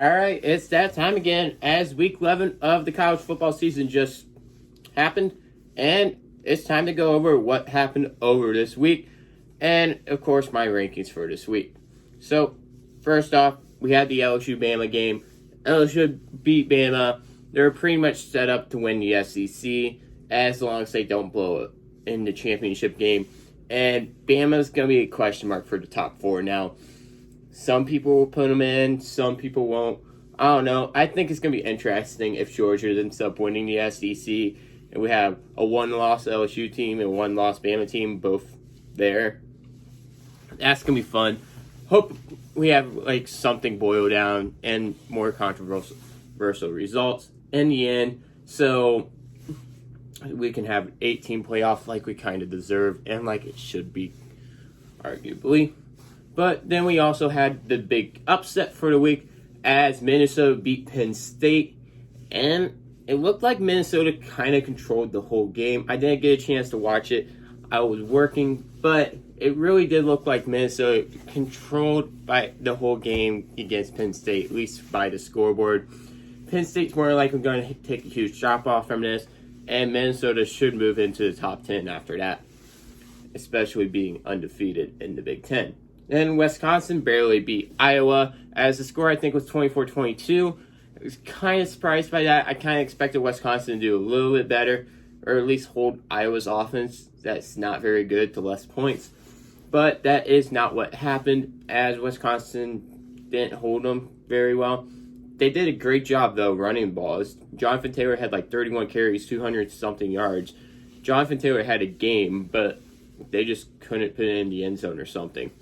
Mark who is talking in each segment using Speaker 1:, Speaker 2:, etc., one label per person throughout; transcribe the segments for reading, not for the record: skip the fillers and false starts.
Speaker 1: All right, it's that time again as week 11 of the college football season just happened, and it's time to go over what happened over this week, and of course, my rankings for this week. So, first off, we had the LSU Bama game. LSU beat Bama. They're pretty much set up to win the SEC as long as they don't blow it in the championship game. And Bama's going to be a question mark for the top four now. Some people will put them in, some people won't. I don't know. I think it's going to be interesting if Georgia ends up winning the SEC and we have a one-loss LSU team and a one-loss Bama team both there. That's going to be fun. Hope we have something boil down and more controversial results in the end, so we can have 18 playoff like we kind of deserve and like it should be, arguably. But then we also had the big upset for the week as Minnesota beat Penn State, and it looked like Minnesota kind of controlled the whole game. I didn't get a chance to watch it. I was working, but it really did look like Minnesota controlled by the whole game against Penn State, at least by the scoreboard. Penn State's more likely going to take a huge drop off from this, and Minnesota should move into the top 10 after that, especially being undefeated in the Big Ten. Then Wisconsin barely beat Iowa, as the score I think was 24-22. I was kind of surprised by that. I kind of expected Wisconsin to do a little bit better, or at least hold Iowa's offense that's not very good to less points. But that is not what happened, as Wisconsin didn't hold them very well. They did a great job, though, running the ball. Jonathan Taylor had 31 carries, 200-something yards. Jonathan Taylor had a game, but they just couldn't put it in the end zone or something.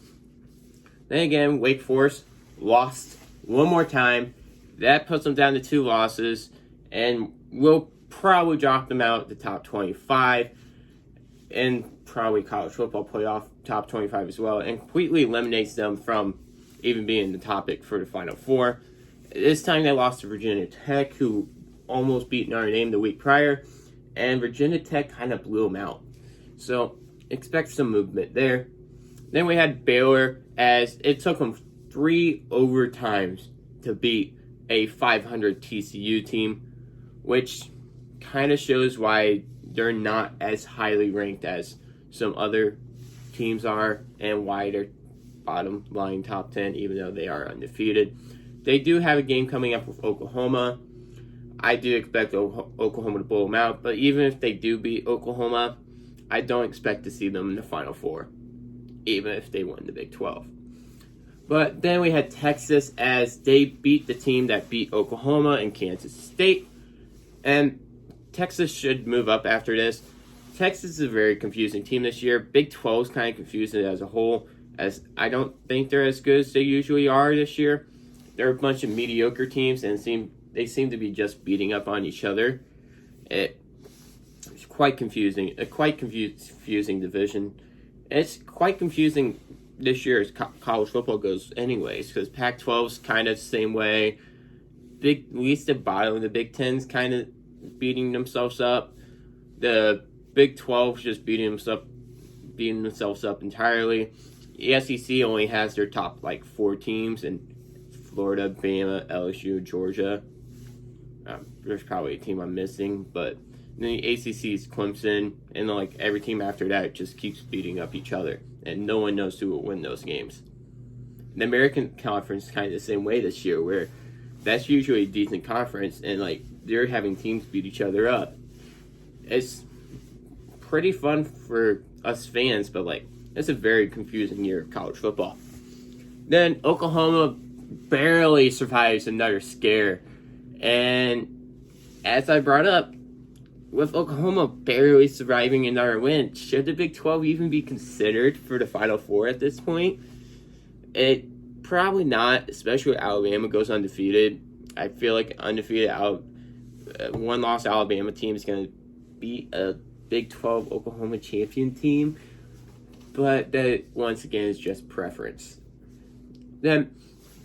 Speaker 1: Then again, Wake Forest lost one more time. That puts them down to 2 losses, and will probably drop them out the top 25, and probably college football playoff top 25 as well, and completely eliminates them from even being the topic for the Final Four. This time they lost to Virginia Tech, who almost beat Notre Dame the week prior, and Virginia Tech kind of blew them out. So expect some movement there. Then we had Baylor, as it took them 3 overtimes to beat a 500 TCU team, which kind of shows why they're not as highly ranked as some other teams are, and why they're bottom line top 10, even though they are undefeated. They do have a game coming up with Oklahoma. I do expect Oklahoma to blow them out, but even if they do beat Oklahoma, I don't expect to see them in the Final Four, even if they win the Big 12. But then we had Texas, as they beat the team that beat Oklahoma and Kansas State. And Texas should move up after this. Texas is a very confusing team this year. Big 12 is kind of confusing as a whole, as I don't think they're as good as they usually are this year. They're a bunch of mediocre teams, and they seem to be just beating up on each other. It's quite confusing. A quite confusing division. It's quite confusing this year as college football goes anyways, because Pac-12 is kind of the same way. At least the bottom of the Big Ten's kind of beating themselves up. The Big 12 is just beating themselves up entirely. The SEC only has their top 4 teams, and Florida, Bama, LSU, Georgia. There's probably a team I'm missing, but then the ACC is Clemson, and every team after that just keeps beating up each other, and no one knows who will win those games. The American Conference is kind of the same way this year, where that's usually a decent conference, and they're having teams beat each other up. It's pretty fun for us fans, but it's a very confusing year of college football. Then Oklahoma barely survives another scare, and as I brought up, with Oklahoma barely surviving another win, should the Big 12 even be considered for the Final Four at this point? It probably not, especially if Alabama goes undefeated. I feel like undefeated one-loss Alabama team is going to beat a Big 12 Oklahoma champion team, but that once again is just preference. Then,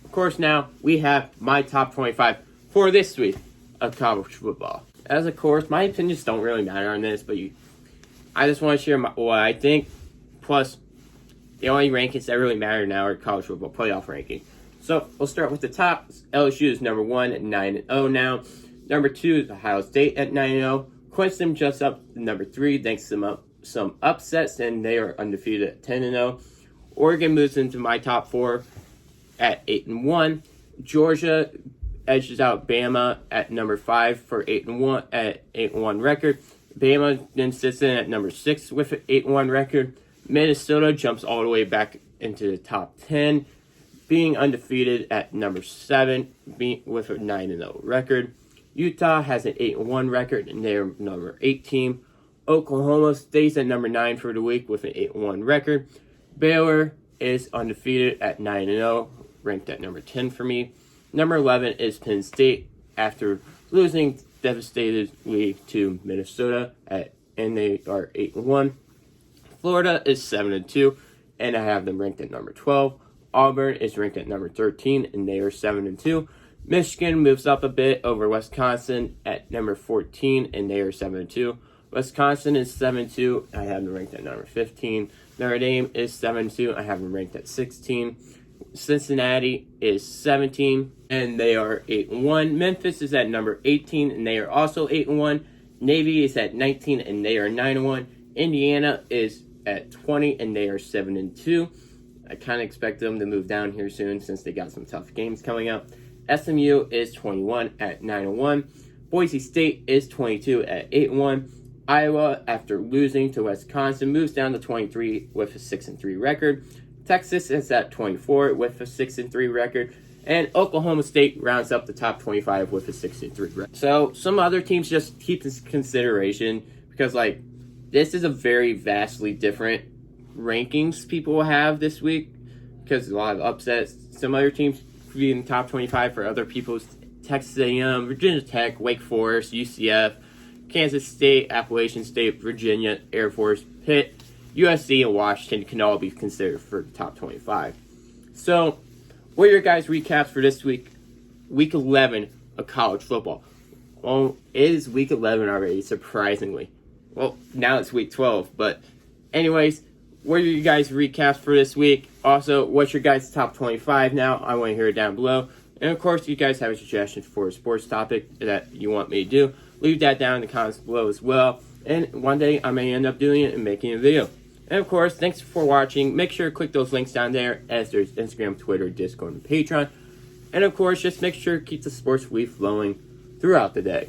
Speaker 1: of course, now we have my top 25 for this week of college football. As of course, my opinions don't really matter on this, but I just want to share what I think. Plus, the only rankings that really matter now are college football playoff ranking. So we'll start with the top. LSU is number 1 at 9-0 now. Number 2 is Ohio State at 9-0. Clemson just up to number 3 thanks to some upsets, and they are undefeated at 10-0. Oregon moves into my top 4 at 8-1. Georgia edges out Bama at number 5 for 8-1 at 8-1 record. Bama then sits in at number 6 with an 8-1 record. Minnesota jumps all the way back into the top 10, being undefeated at number 7 with a 9-0 record. Utah has an 8-1 record, and they're number 8 team. Oklahoma stays at number 9 for the week with an 8-1 record. Baylor is undefeated at 9-0, ranked at number 10 for me. Number 11 is Penn State after losing devastatedly to Minnesota, and they are 8-1. Florida is 7-2, and I have them ranked at number 12. Auburn is ranked at number 13, and they are 7-2. Michigan moves up a bit over Wisconsin at number 14, and they are 7-2. Wisconsin is 7-2. I have them ranked at number 15. Notre Dame is 7-2. I have them ranked at 16. Cincinnati is 17, and they are 8-1. Memphis is at number 18, and they are also 8-1. Navy is at 19, and they are 9-1. Indiana is at 20, and they are 7-2. I kind of expect them to move down here soon since they got some tough games coming up. SMU is 21 at 9-1. Boise State is 22 at 8-1. Iowa, after losing to Wisconsin, moves down to 23 with a 6-3 record. Texas is at 24 with a 6-3 record. And Oklahoma State rounds up the top 25 with a 6-3 record. So some other teams just keep this consideration because, this is a very vastly different rankings people will have this week because a lot of upsets. Some other teams be in the top 25 for other people's Texas A&M, Virginia Tech, Wake Forest, UCF, Kansas State, Appalachian State, Virginia, Air Force, Pitt, USC, and Washington can all be considered for the top 25. So, what are your guys' recaps for this week? Week 11 of college football. Well, it is week 11 already, surprisingly. Well, now it's week 12, but anyways, what are you guys' recaps for this week? Also, what's your guys' top 25 now? I want to hear it down below. And of course, if you guys have a suggestion for a sports topic that you want me to do, leave that down in the comments below as well. And one day, I may end up doing it and making a video. And of course, thanks for watching. Make sure to click those links down there as there's Instagram, Twitter, Discord, and Patreon. And of course, just make sure to keep the sports week flowing throughout the day.